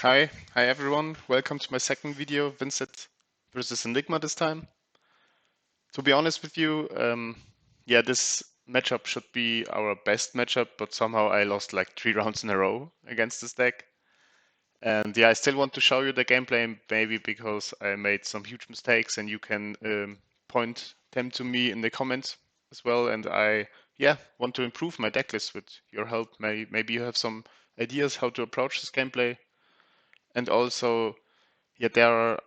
Hi everyone. Welcome to my second video, Vynnset versus Enigma this time. To be honest with you, yeah, this matchup should be our best matchup, but somehow I lost like 3 rounds in a row against this deck. And yeah, I still want to show you the gameplay, maybe because I made some huge mistakes and you can point them to me in the comments as well. And yeah, want to improve my decklist with your help. Maybe you have some ideas how to approach this gameplay. And also, yeah, there are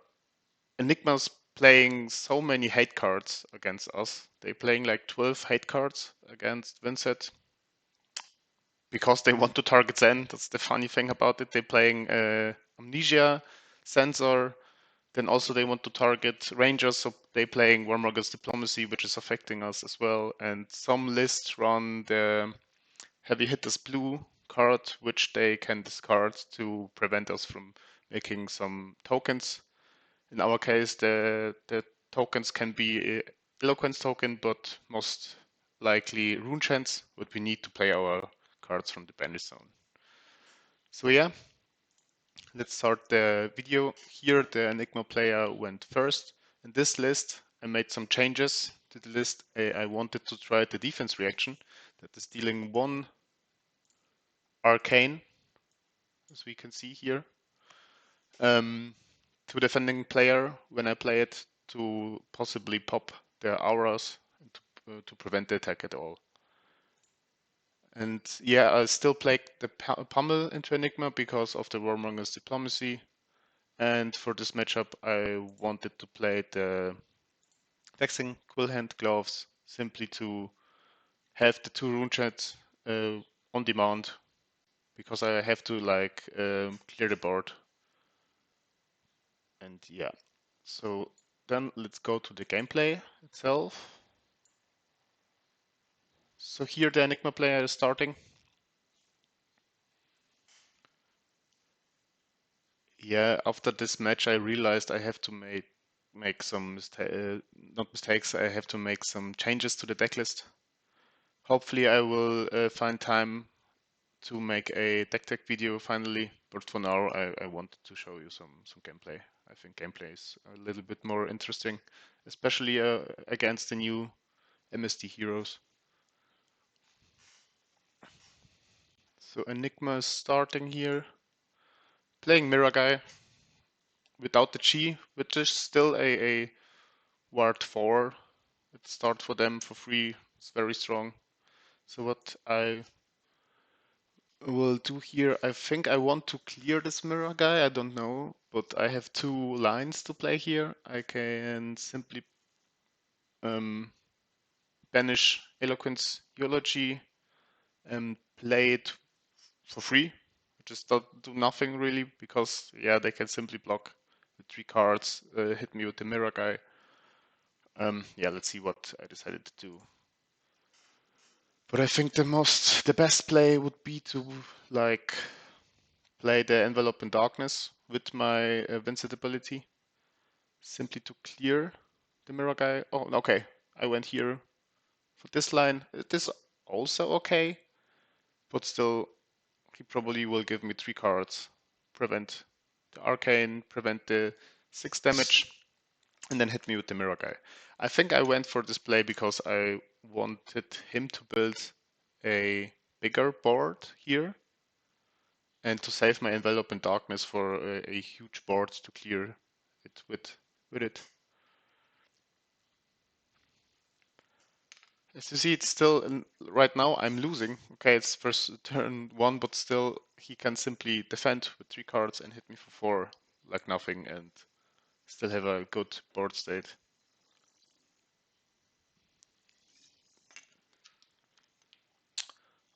Enigma's playing so many hate cards against us. They're playing like 12 hate cards against Vynnset because they want to target Zen. That's the funny thing about it. They're playing Amnesia, Sensor. Then also they want to target Rangers, so they're playing Warmongers Diplomacy, which is affecting us as well. And some lists run the Heavy Hitters Blue card, which they can discard to prevent us from making some tokens. In our case, the tokens can be Eloquence token, but most likely Rune Chants, but we need to play our cards from the Banish Zone. So yeah, let's start the video. Here the Enigma player went first. In this list, I made some changes to the list. I wanted to try the defense reaction that is dealing 1 Arcane, as we can see here, to defending player when I play it to possibly pop their auras to prevent the attack at all. And yeah, I still play the Pummel into Enigma because of the Warmonger's Diplomacy. And for this matchup, I wanted to play the Vexing Quillhand Gloves simply to have the 2 rune chats on demand because I have to like clear the board. And yeah, so then let's go to the gameplay itself. So here the Enigma player is starting. Yeah, after this match I realized I have to make some not mistakes, I have to make some changes to the decklist. Hopefully I will find time to make a deck tech video finally, but for now I wanted to show you some gameplay. I think gameplay is a little bit more interesting, especially against the new MSD heroes. So Enigma is starting here, playing Mirror Guy without the Chi, which is still a Ward 4. It starts for them for free. It's very strong. So what I will do here, I think I want to clear this Mirror Guy. I don't know, but I have 2 lines to play here. I can simply banish Eloquence Eulogy and play it for free. Just don't do nothing really because yeah, they can simply block with 3 cards, hit me with the Mirror Guy. Yeah, let's see what I decided to do. But I think the best play would be to like play the Envelope in Darkness with my Vynnset ability, simply to clear the Mirror Guy. Oh, okay, I went here for this line. It is also okay, but still, he probably will give me 3 cards, prevent the Arcane, prevent the 6 damage, and then hit me with the Mirror Guy. I think I went for this play because I wanted him to build a bigger board here and to save my Envelope in Darkness for a huge board to clear it with it. As you see, it's still, right now I'm losing. Okay, it's first turn 1, but still he can simply defend with 3 cards and hit me for 4 like nothing and still have a good board state.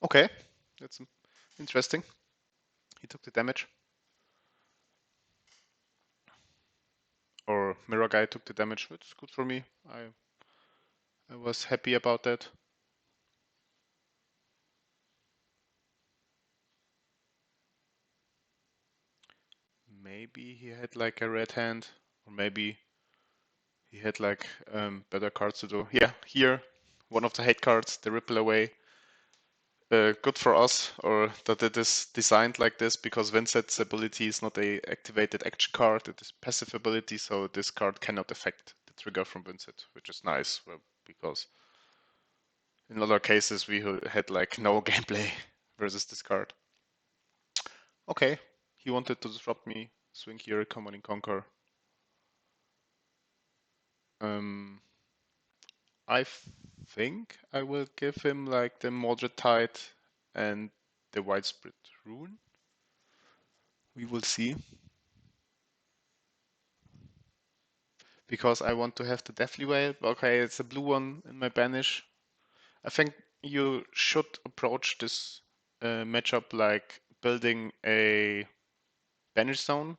Okay, that's interesting. He took the damage. Or Mirror Guy took the damage. It's good for me. I was happy about that. Maybe he had like a red hand, or maybe he had like better cards to do. Yeah, here, one of the hate cards, the Ripple Away. good for us, or that it is designed like this, because Vynnset's ability is not a activated action card, it is passive ability, so this card cannot affect the trigger from Vynnset, which is nice, because in other cases we had like no gameplay versus this card. Okay, he wanted to disrupt me, swing here, command and conquer. I think I will give him like the Mordred Tide and the Widespread Rune. We will see. Because I want to have the Deathly Veil. Okay, it's a blue one in my banish. I think you should approach this matchup like building a banish zone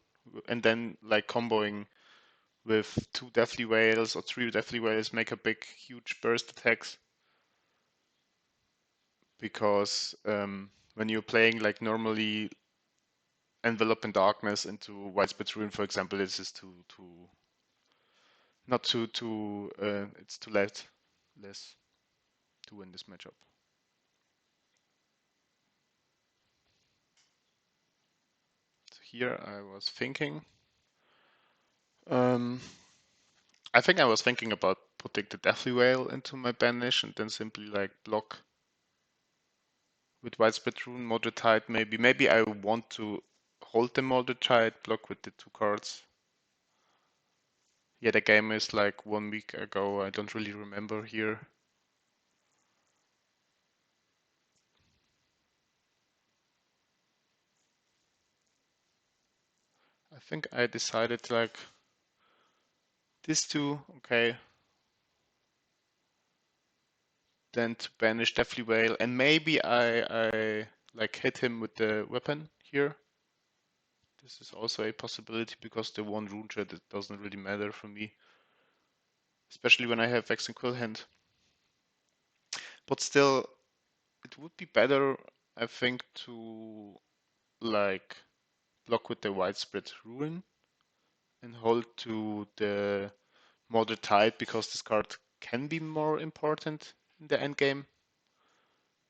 and then like comboing with 2 Deathly Veils or 3 Deathly Veils, make a big, huge burst attacks. Because when you're playing like normally Envelop in Darkness into Widespread Rune, for example, this is not too it's too less to win this matchup. So here I was thinking, I think I was thinking about putting the Deathly Veil into my banish and then simply like block with Widespread Rune, Mordred Tide maybe. Maybe I want to hold the Mordred Tide, block with the 2 cards. Yeah, the game is like 1 week ago, I don't really remember here. I think I decided like these 2, okay. Then to banish Deathly Veil, and maybe I like hit him with the weapon here. This is also a possibility because the 1 rune shard, it doesn't really matter for me. Especially when I have Vex and Quill hand. But still, it would be better, I think, to like block with the Widespread Rune and hold to the Mordred Tide, because this card can be more important in the end game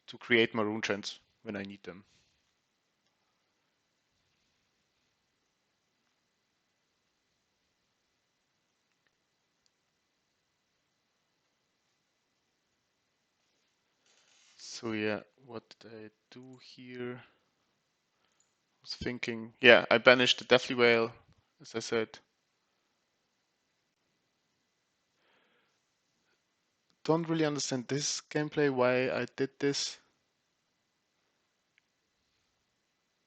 to create more rune shards when I need them. So yeah, what did I do here? I was thinking, yeah, I banished the Deathly Veil, as I said. Don't really understand this gameplay, why I did this.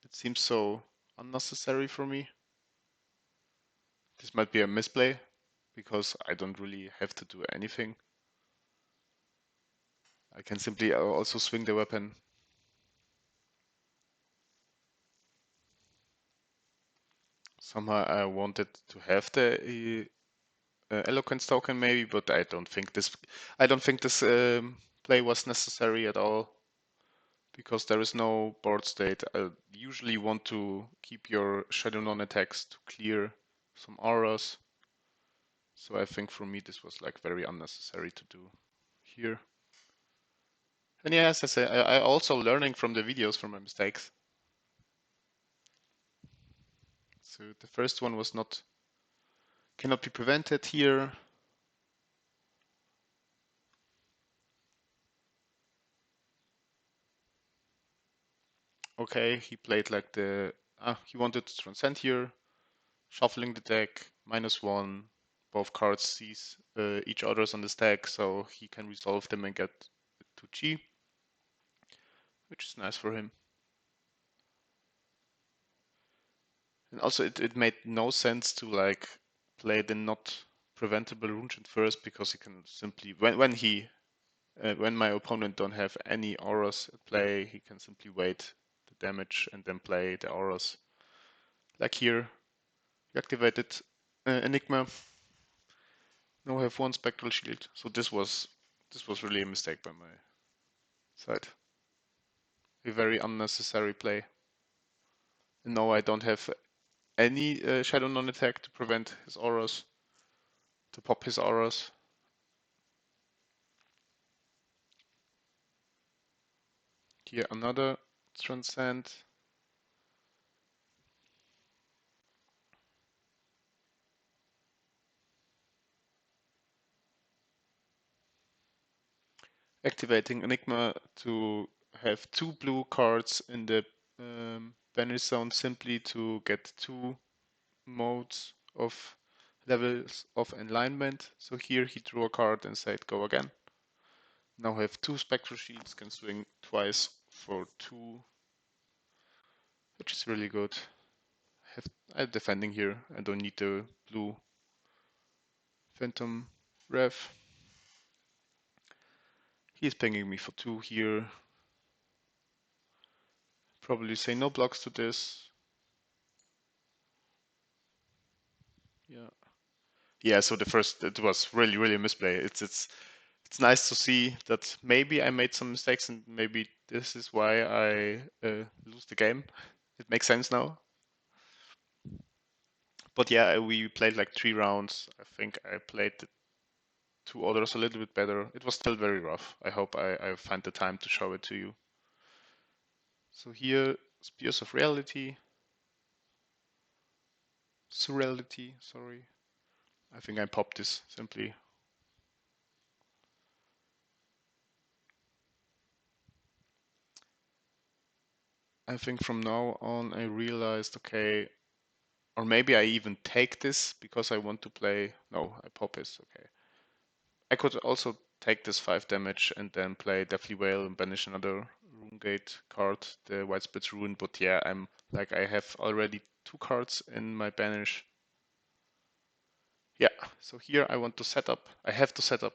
It seems so unnecessary for me. This might be a misplay, because I don't really have to do anything. I can simply also swing the weapon. Somehow I wanted to have the Eloquence token maybe, but I don't think this play was necessary at all, because there is no board state. I usually want to keep your Shadow non-attacks to clear some auras. So I think for me this was like very unnecessary to do here. And yeah, as I say, I also learning from the videos from my mistakes. So the first one was cannot be prevented here. Okay, he played like he wanted to transcend here, shuffling the deck, -1. Both cards sees each other's on the stack, so he can resolve them and get to G, which is nice for him. And also it made no sense to like play the not preventable rune shard first, because he can simply, when my opponent don't have any auras at play, he can simply wait the damage and then play the auras. Like here, you activated Enigma. Now I have 1 Spectral Shield. So this was really a mistake by my side. A very unnecessary play. And now I don't have any Shadow non-attack to prevent his auras, to pop his auras. Here another Transcend. Activating Enigma to have 2 blue cards in the banish zone simply to get 2 modes of levels of alignment. So here he drew a card and said go again. Now I have 2 Spectral Shields, can swing twice for 2, which is really good. I'm defending here, I don't need the blue Phantom Rev. He's pinging me for 2 here. Probably say no blocks to this. Yeah. Yeah, so the first, it was really a misplay. It's nice to see that maybe I made some mistakes and maybe this is why I lose the game. It makes sense now. But yeah, we played like 3 rounds. I think I played the 2 others a little bit better. It was still very rough. I hope I find the time to show it to you. So here, Spears of Reality. Surreality, sorry. I think I popped this simply. I think from now on I realized, okay, or maybe I even take this because I want to play. No, I pop this, okay. I could also take this 5 damage and then play Deathly Whale and banish another Runegate card, the White Spit's Ruin, but yeah, I'm like I have already 2 cards in my banish. Yeah, so here I want to set up. I have to set up.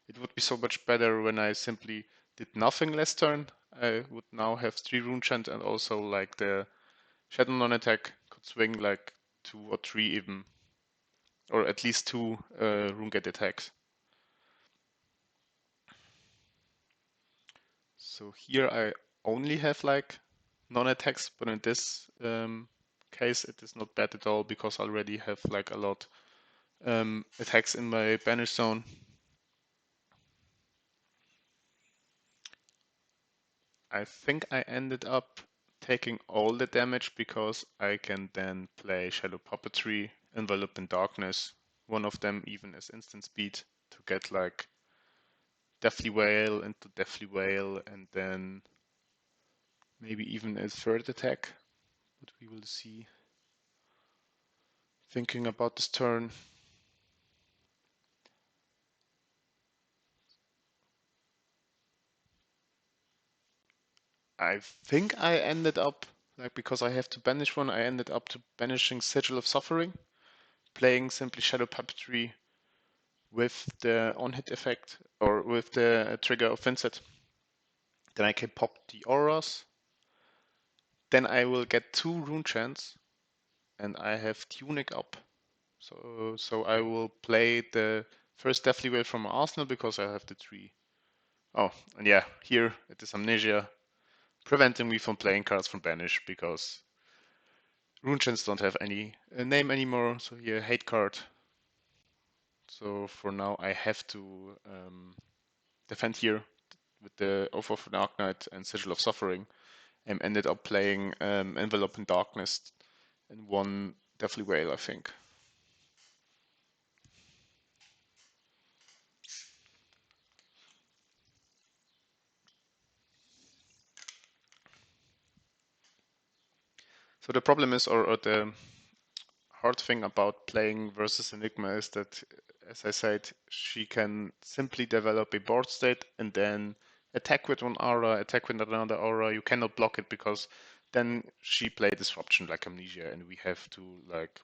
It would be so much better when I simply did nothing last turn. I would now have 3 Rune Chant and also like the Shadow non-attack could swing like 2 or 3 even. Or at least 2 Runegate attacks. So here I only have like non-attacks, but in this case it is not bad at all because I already have like a lot attacks in my banish zone. I think I ended up taking all the damage because I can then play Shadow Puppetry, Enveloped in Darkness, one of them even as instant speed to get like Deathly Whale into Deathly Whale and then maybe even a third attack, but we will see. Thinking about this turn. I think I ended up, like because I have to banish one, I ended up to banishing Sigil of Suffering, playing simply Shadow Puppetry with the on-hit effect, or with the trigger of Vynnset. Then I can pop the auras. Then I will get 2 rune chants, and I have Tunic up. So I will play the first Deathly Whale from my arsenal because I have the 3. Oh, and yeah, here it is Amnesia, preventing me from playing cards from banish because Runechants don't have any name anymore, so here hate card. So for now I have to defend here with the Oath of an Arknight and Sigil of Suffering, and ended up playing Envelope in Darkness and one Deathly Whale, I think. So the problem is, or the hard thing about playing versus Enigma is that, as I said, she can simply develop a board state and then attack with one aura, attack with another aura. You cannot block it because then she play disruption like Amnesia, and we have to like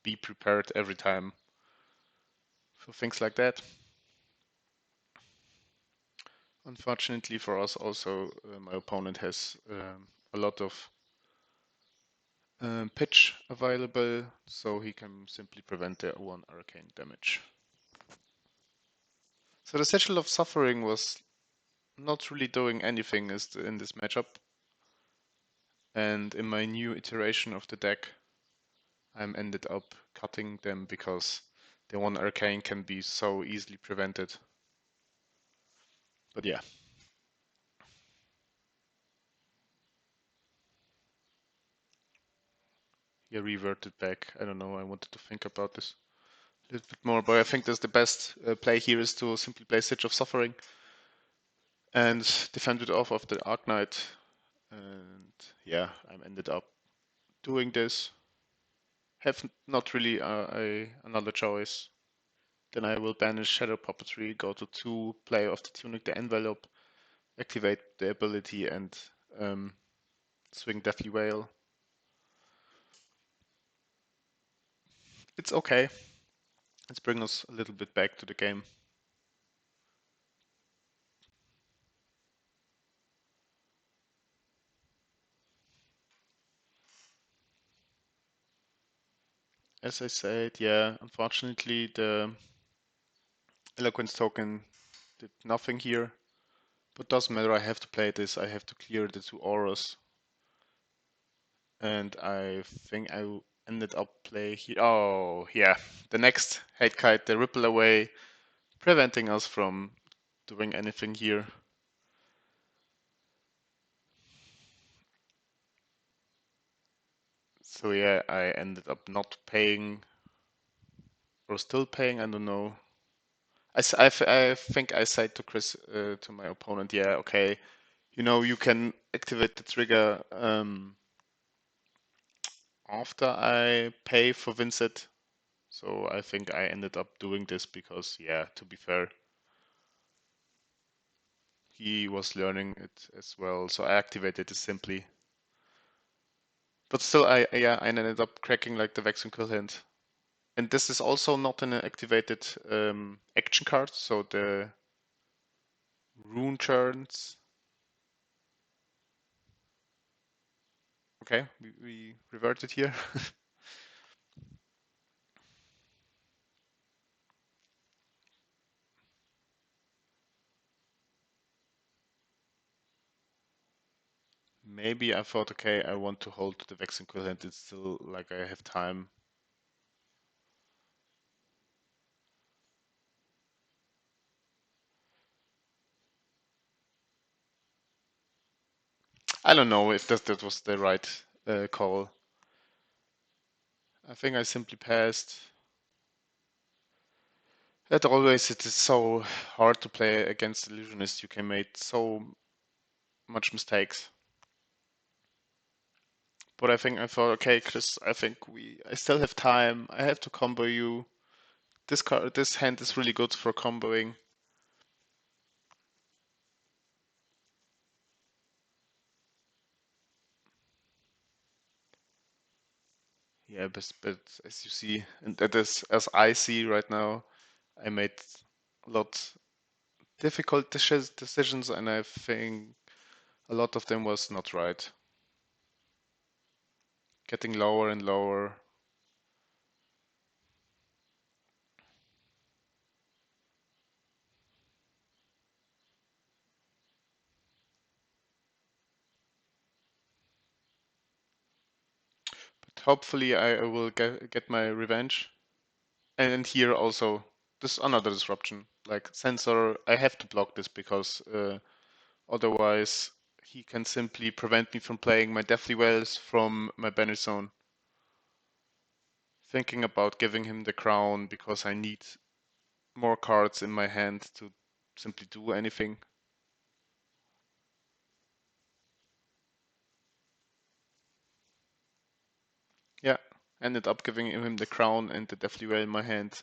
be prepared every time for things like that. Unfortunately for us, also my opponent has a lot of pitch available, so he can simply prevent the 1 arcane damage. So the Sigil of Suffering was not really doing anything in this matchup. And in my new iteration of the deck, I'm ended up cutting them because the 1 arcane can be so easily prevented. But yeah. yeah, revert it back. I don't know. I wanted to think about this a little bit more, but I think that's the best play here is to simply play Siege of Suffering and defend it off of the Arc Knight. And yeah, I ended up doing this. Have not really another choice. Then I will banish Shadow Puppetry, go to 2, play off the Tunic the Envelope, activate the ability, and um, swing Deathly Wail. It's okay. Let's bring us a little bit back to the game. As I said, yeah, unfortunately the Eloquence token did nothing here. But doesn't matter, I have to play this, I have to clear the 2 auras. And I think I ended up play here. Oh, yeah, the next Hate Kite, the Ripple Away, preventing us from doing anything here. So yeah, I ended up not paying, or still paying, I don't know. I think I said to Chris, to my opponent, yeah, okay, you know, you can activate the trigger after I pay for Vynnset. So I think I ended up doing this because, yeah, to be fair, he was learning it as well. So I activated it simply. But still, I ended up cracking like the Vex and Kill hand. And this is also not an activated action card, so the rune turns. Okay, we reverted here. Maybe I thought, okay, I want to hold the Vex and Kill hand. It's still like I have time. I don't know if that was the right call. I think I simply passed. That always it is so hard to play against illusionists. You can make so much mistakes. But I thought, okay, Chris, I think I still have time. I have to combo you. This hand is really good for comboing. Yeah, but as you see, and that is as I see right now, I made a lot difficult decisions, and I think a lot of them was not right. Getting lower and lower. But hopefully I will get my revenge. And here also, this another disruption. Like sensor, I have to block this because otherwise he can simply prevent me from playing my Deathly Wells from my banish zone. Thinking about giving him the crown because I need more cards in my hand to simply do anything. Yeah, ended up giving him the crown and the Deathly Whale in my hand.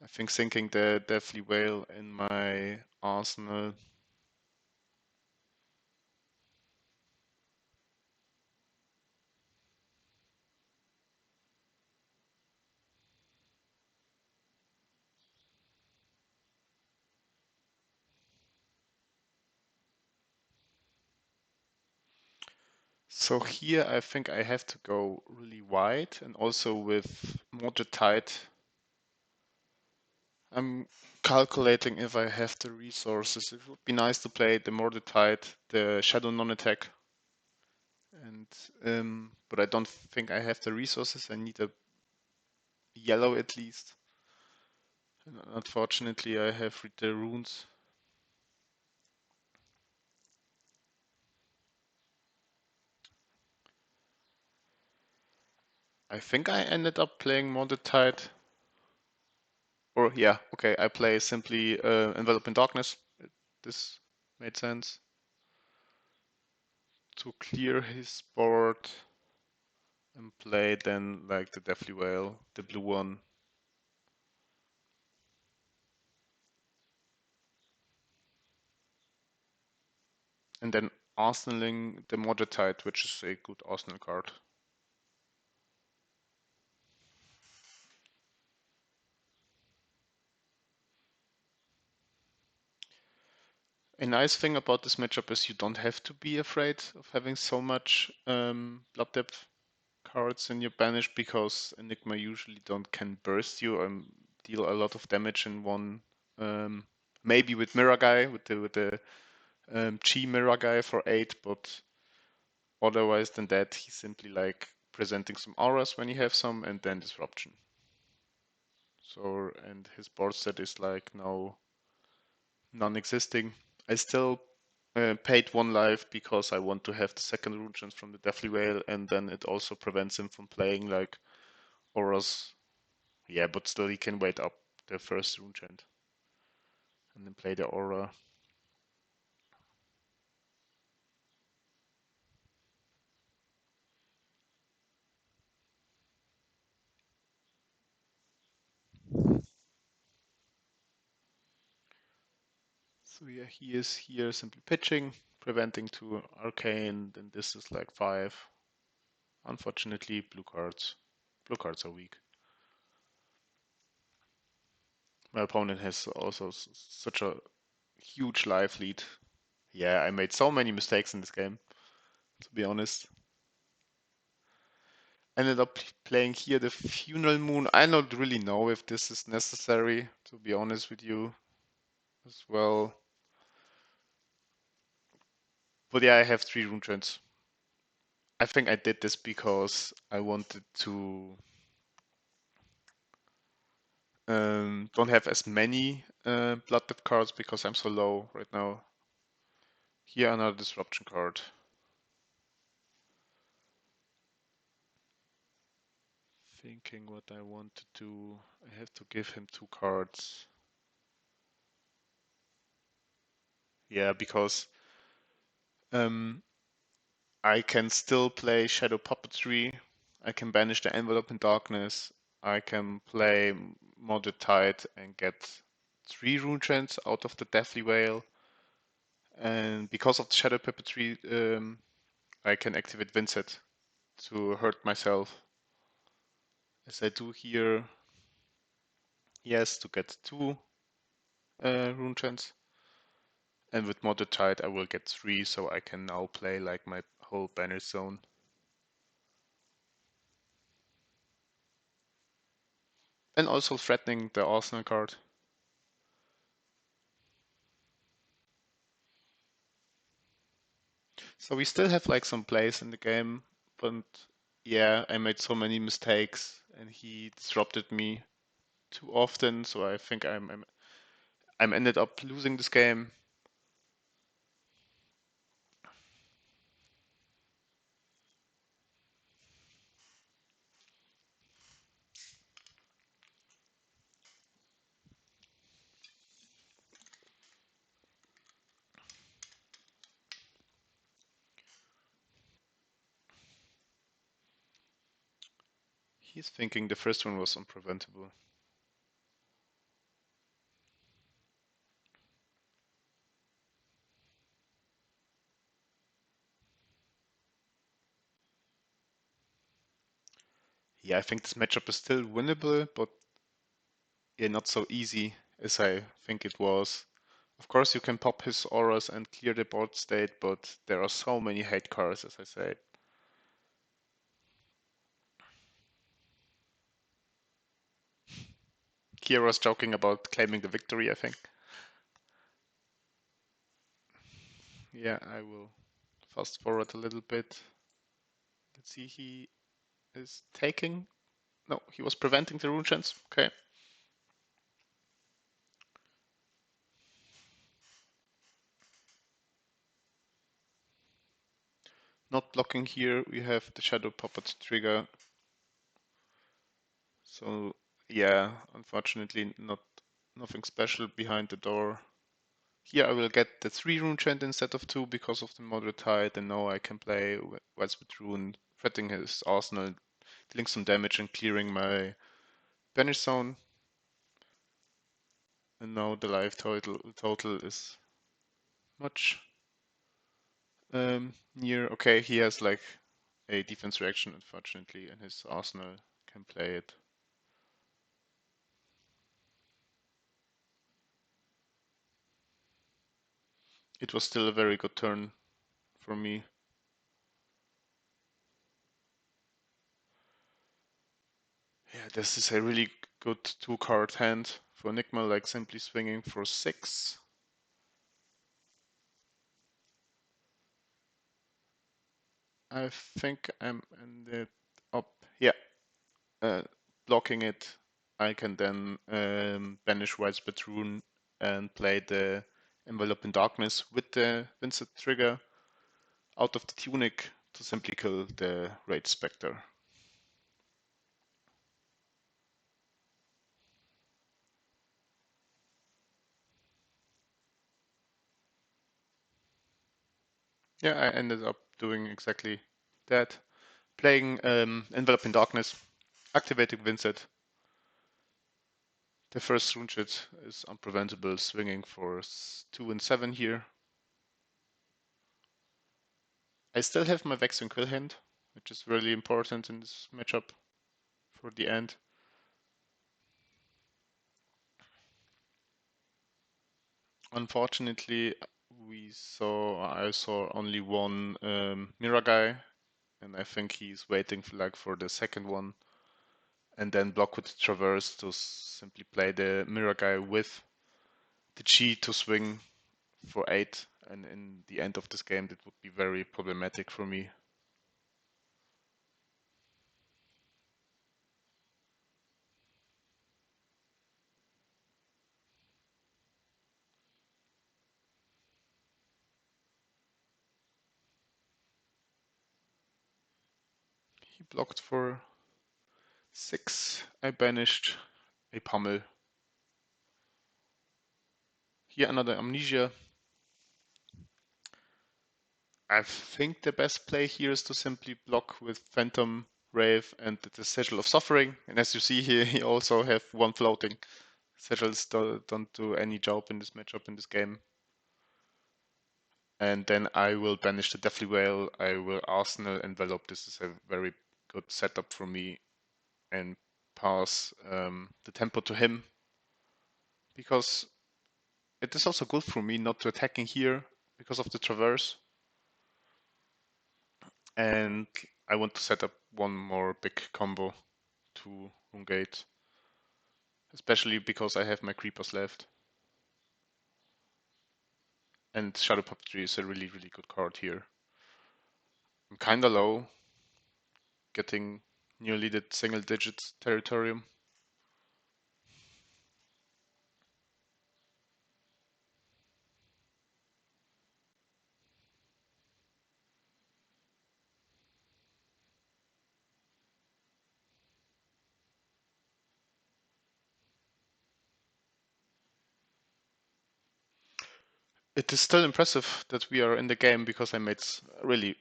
I think sinking the Deathly Whale in my arsenal. So here I think I have to go really wide and also with moderate tide. I'm calculating if I have the resources. It would be nice to play the moderate tide, the shadow non-attack. And but I don't think I have the resources. I need a yellow at least. And unfortunately I have the runes. I think I ended up playing Modded Tide. Or yeah, okay, I play simply Envelop in Darkness. This made sense. To clear his board and play then like the Deathly Whale, the blue one. And then arsenaling the Modded Tide, which is a good arsenal card. A nice thing about this matchup is you don't have to be afraid of having so much blood depth cards in your banish because Enigma usually don't can burst you and deal a lot of damage in one. Maybe with Mirror Guy, with the Chi Mirror Guy for 8, but otherwise than that, he's simply like presenting some auras when you have some and then disruption. So, and his board set is like now non-existing. I still paid 1 life because I want to have the second rune chance from the Deathly Whale, and then it also prevents him from playing like auras. Yeah, but still he can wait up the first rune chant and then play the aura. So yeah, he is here simply pitching, preventing 2 arcane, then this is like 5. Unfortunately, blue cards. Blue cards are weak. My opponent has also such a huge life lead. Yeah, I made so many mistakes in this game, to be honest. Ended up playing here the Funeral Moon. I don't really know if this is necessary, to be honest with you, as well. But yeah, I have 3 rune trends. I think I did this because I wanted to don't have as many blood depth cards because I'm so low right now. Here another disruption card. Thinking what I want to do. I have to give him 2 cards. Yeah, because um, I can still play Shadow Puppetry. I can banish the Envelope in Darkness. I can play Modded Tide and get 3 rune chants out of the Deathly Whale. And because of the Shadow Puppetry, I can activate Vynnset to hurt myself. As I do here, yes, to get 2 rune chants. And with Modded Tide, I will get 3, so I can now play like my whole banner zone. And also threatening the Arsenal card. So we still have like some plays in the game, but yeah, I made so many mistakes and he disrupted me too often, so I think I'm ended up losing this game. He's thinking the first one was unpreventable. Yeah, I think this matchup is still winnable, but yeah, not so easy as I think it was. Of course, you can pop his auras and clear the board state, but there are so many hate cards, as I said. Kira's joking about claiming the victory, I think. Yeah, I will fast forward a little bit. Let's see, he is taking. No, he was preventing the rune chance. Okay. Not blocking here. We have the Shadow Puppet trigger. So yeah, unfortunately not nothing special behind the door. Here I will get the 3 rune chant instead of 2 because of the moderate tide, and now I can play Widespread Rune, threatening his arsenal, dealing some damage and clearing my banish zone. And now the life total is much near. Okay, he has like a defense reaction, unfortunately, and his arsenal can play it. It was still a very good turn for me. Yeah, this is a really good 2-card hand for Enigma, like simply swinging for 6. I think I'm ended up, yeah, uh, blocking it. I can then banish Widespread Rune and play the Envelope in Darkness with the Vynnset trigger out of the tunic to simply kill the Rage Spectre. Yeah, I ended up doing exactly that. Playing Envelope in Darkness, activating Vynnset. The first rune shot is unpreventable, swinging for 2 and 7 here. I still have my Vex and Quill hand, which is really important in this matchup for the end. Unfortunately, I saw only one Mira guy, and I think he's waiting for the second one, and then block with the Traverse to simply play the Mira guy with the G to swing for 8, and in the end of this game, that would be very problematic for me. He blocked for 6. I banished a Pummel. Here another Amnesia. I think the best play here is to simply block with Phantom, Wraith, and the Sigil of Suffering. And as you see here, he also have one floating. Sigils don't do any job in this matchup in this game. And then I will banish the Deathly Whale. I will Arsenal Envelope. This is a very good setup for me. And pass the tempo to him. Because it is also good for me not to attacking here because of the Traverse. And I want to set up one more big combo to Rungate, especially because I have my creepers left. And Shadow Puppetry is a really, really good card here. I'm kinda low, getting nearly the single digit territorium. It is still impressive that we are in the game because I made really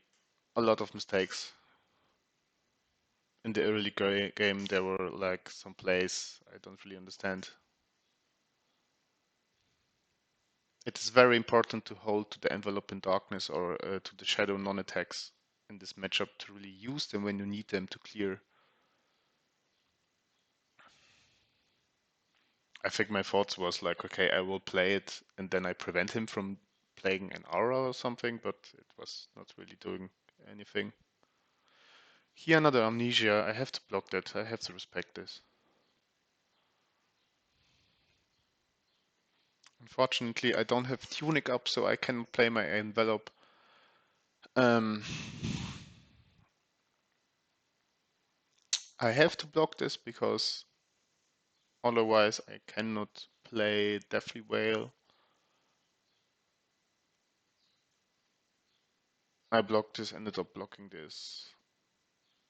a lot of mistakes. In the early game, there were like some plays I don't really understand. It is very important to hold to the envelope in darkness or to the shadow non-attacks in this matchup to really use them when you need them to clear. I think my thoughts was like, okay, I will play it and then I prevent him from playing an aura or something, but it was not really doing anything. Here another amnesia. I have to block that. I have to respect this. Unfortunately, I don't have tunic up, so I can play my envelope. Um, I have to block this because otherwise I cannot play Deathly Whale. I blocked this, ended up blocking this.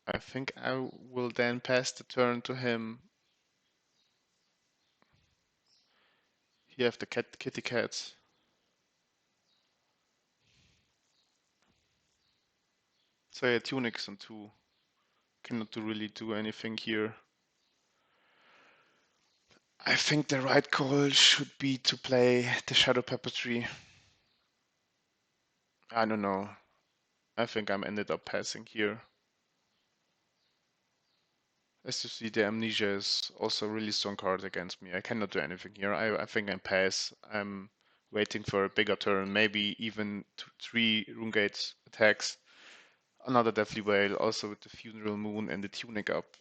I think I will then pass the turn to him Here I have the kitty cats. So yeah, tunics on 2. Cannot really do anything here. I think the right call should be to play the Shadow Puppetry. I don't know. I think I'm ended up passing here. As you see, the Amnesia is also a really strong card against me. I cannot do anything here. I think I pass. I'm waiting for a bigger turn, maybe even 3 Rune Gates attacks. Another Deathly Whale, also with the Funeral Moon and the Tunic up.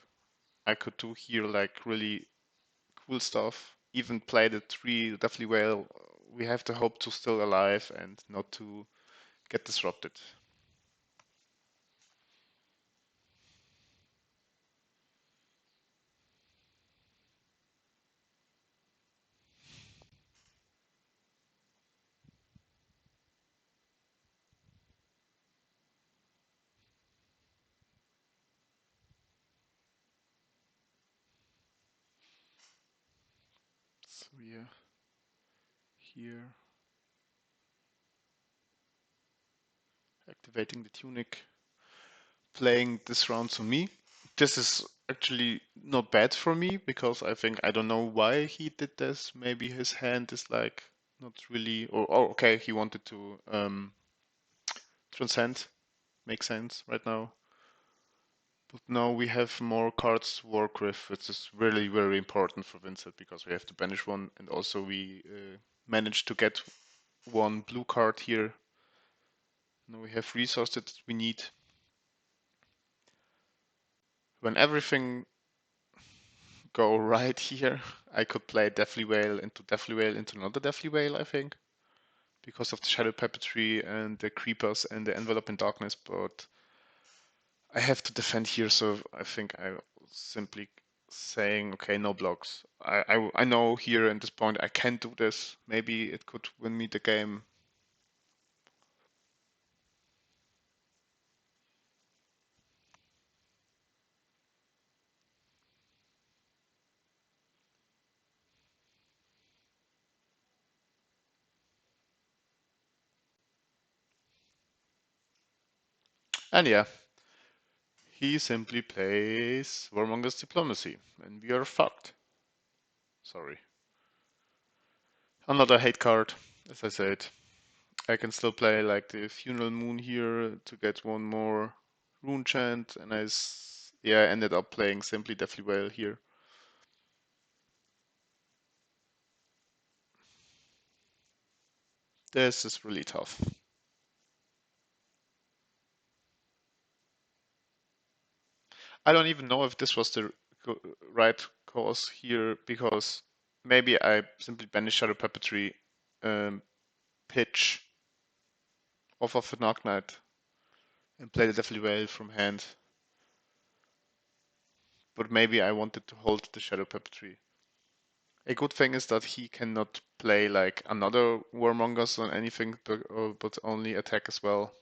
I could do here like really cool stuff. Even play the 3 Deathly Whale. We have the hope to still alive and not to get disrupted. So yeah, here activating the Tunic, playing this round to me. This is actually not bad for me because I think I don't know why he did this. Maybe his hand is like not really, or oh, okay, he wanted to transcend. Makes sense right now. But now we have more cards to work with, which is really very important for Vynnset because we have to banish one, and also we managed to get 1 blue card here. Now we have resources that we need. When everything go right here, I could play Deathly Whale into another Deathly Whale, I think, because of the Shadow Puppetry and the Creepers and the Envelope in Darkness, but I have to defend here, so I think I simply saying, okay, no blocks. I know here at this point I can do this. Maybe it could win me the game. And yeah, he simply plays Warmonger's Diplomacy, and we are fucked. Sorry. Another hate card, as I said. I can still play like the Funeral Moon here to get 1 more rune chant, and yeah, ended up playing simply Deathly Whale here. This is really tough. I don't even know if this was the right course here because maybe I simply banish Shadow Puppetry, pitch off of a Dark Knight, and play the Deathly Whale from hand. But maybe I wanted to hold the Shadow Puppetry. A good thing is that he cannot play like another Warmongers on anything, but only attack as well.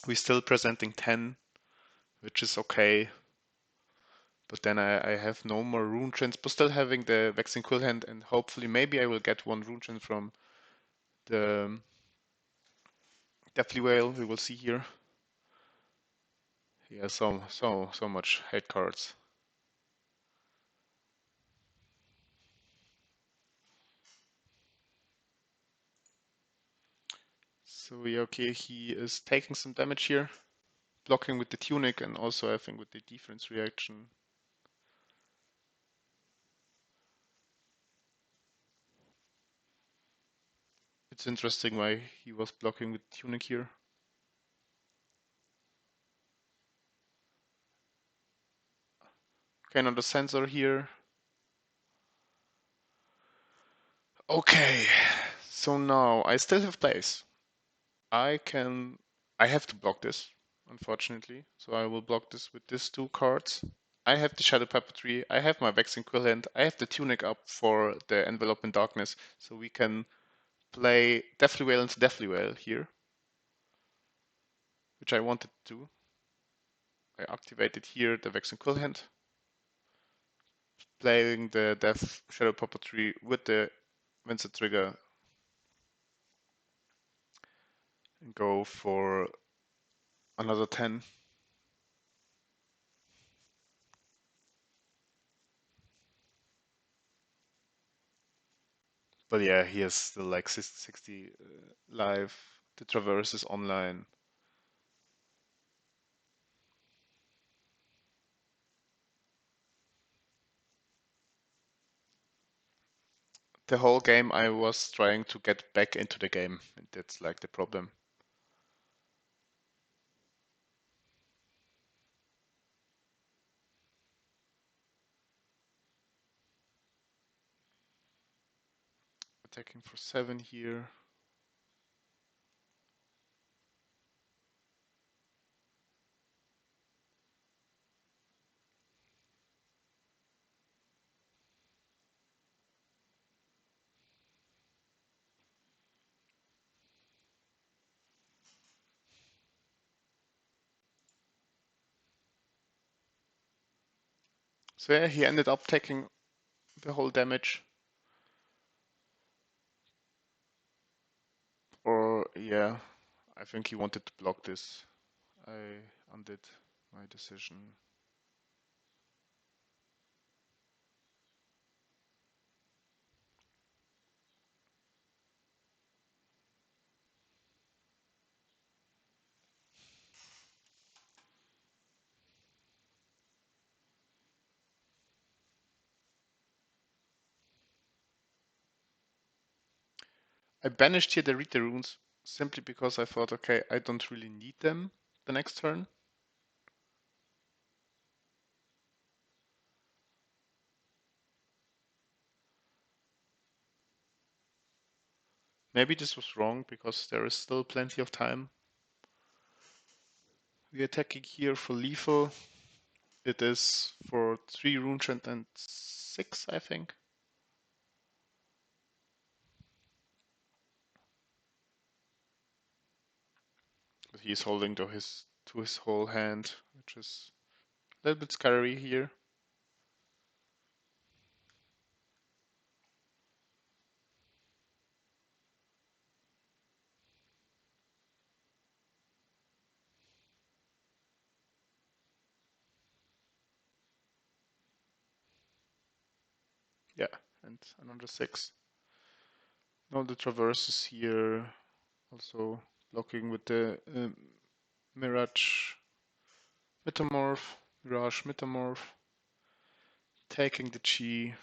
We're still presenting 10, which is okay. But then I have no more rune trends, but still having the Vexing Quill hand, and hopefully maybe I will get 1 rune trend from the Deathly Whale. We will see here. Yeah, so much hate cards. So yeah, okay, he is taking some damage here, blocking with the Tunic, and also I think with the defense reaction. It's interesting why he was blocking with Tunic here. Okay, another sensor here. Okay, so now I still have place. I have to block this, unfortunately. So I will block this with these 2 cards. I have the Shadow Puppetry, I have my Vexing Quill hand, I have the Tunic up for the Envelope in Darkness, so we can play Deathly Whale into Deathly Whale here, which I wanted to do. I activated here the Vexing Quill hand, playing the Death Shadow Puppetry with the Vynnset trigger and go for another 10. But yeah, he has still like 60 live. The traverse is online. The whole game I was trying to get back into the game, and that's like the problem. Attacking for 7 here. So yeah, he ended up taking the whole damage. Or yeah, I think he wanted to block this. I undid my decision. I banished here the Rita runes simply because I thought, okay, I don't really need them the next turn. Maybe this was wrong because there is still plenty of time. We're attacking here for lethal. It is for 3 rune chant and 6, I think. But he's holding to his whole hand, which is a little bit scary here. Yeah, and another 6. Now the traverses here, also blocking with the Mirage Metamorph, taking the Chi.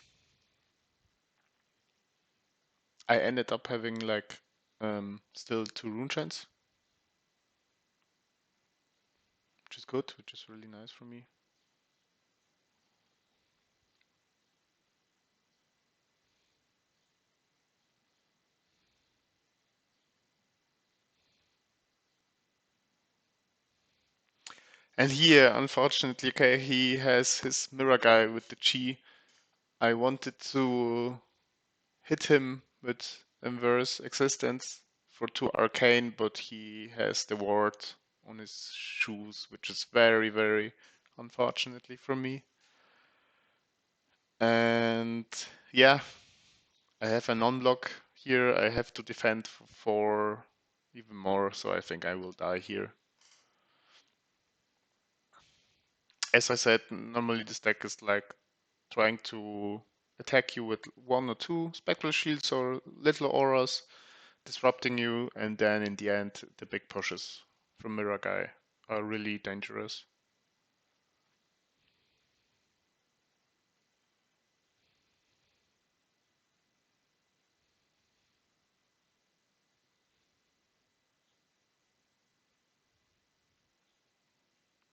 I ended up having like still 2 rune chants, which is good, which is really nice for me. And here, unfortunately, okay, he has his mirror guy with the Chi. I wanted to hit him with inverse existence for 2 arcane, but he has the ward on his shoes, which is very, very unfortunately for me. And yeah, I have a non-block here. I have to defend for 4 even more, so I think I will die here. As I said, normally this deck is like trying to attack you with 1 or 2 spectral shields or little auras, disrupting you, and then in the end, the big pushes from Mirror Guy are really dangerous.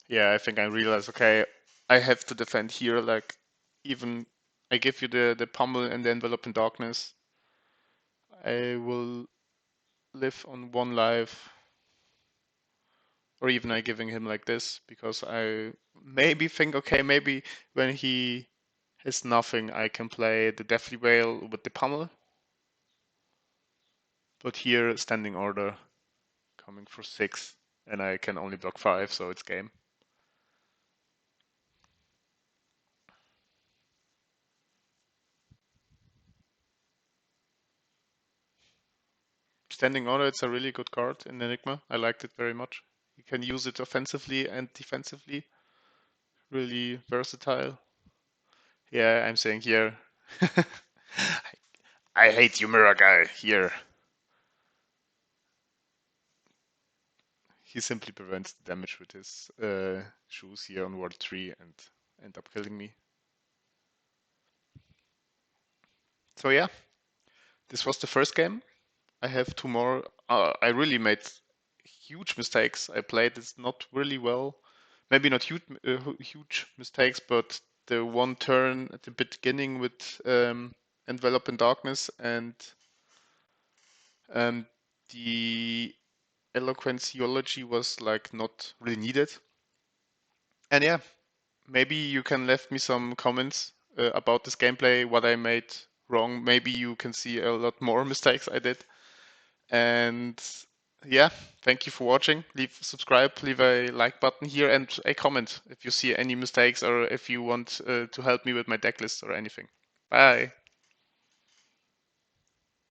Yeah, I think I realized, okay, I have to defend here, like, even I give you the pummel and the envelope in darkness, I will live on 1 life, or even I giving him like this, because I maybe think, okay, maybe when he has nothing, I can play the Deathly Veil with the pummel. But here, standing order coming for 6, and I can only block 5, so it's game. Standing Order, it's a really good card in Enigma. I liked it very much. You can use it offensively and defensively. Really versatile. Yeah, I'm saying here. I hate you, mirror guy. Here. He simply prevents the damage with his shoes here on World 3 and end up killing me. So yeah, this was the first game. I have two more. I really made huge mistakes. I played this not really well. Maybe not huge mistakes, but the one turn at the beginning with Envelop in Darkness and um, the Eloquenceology was like not really needed. And yeah, maybe you can left me some comments about this gameplay, what I made wrong. Maybe you can see a lot more mistakes I did. And yeah, thank you for watching. Subscribe, leave a like button here and a comment if you see any mistakes or if you want to help me with my decklist or anything. Bye.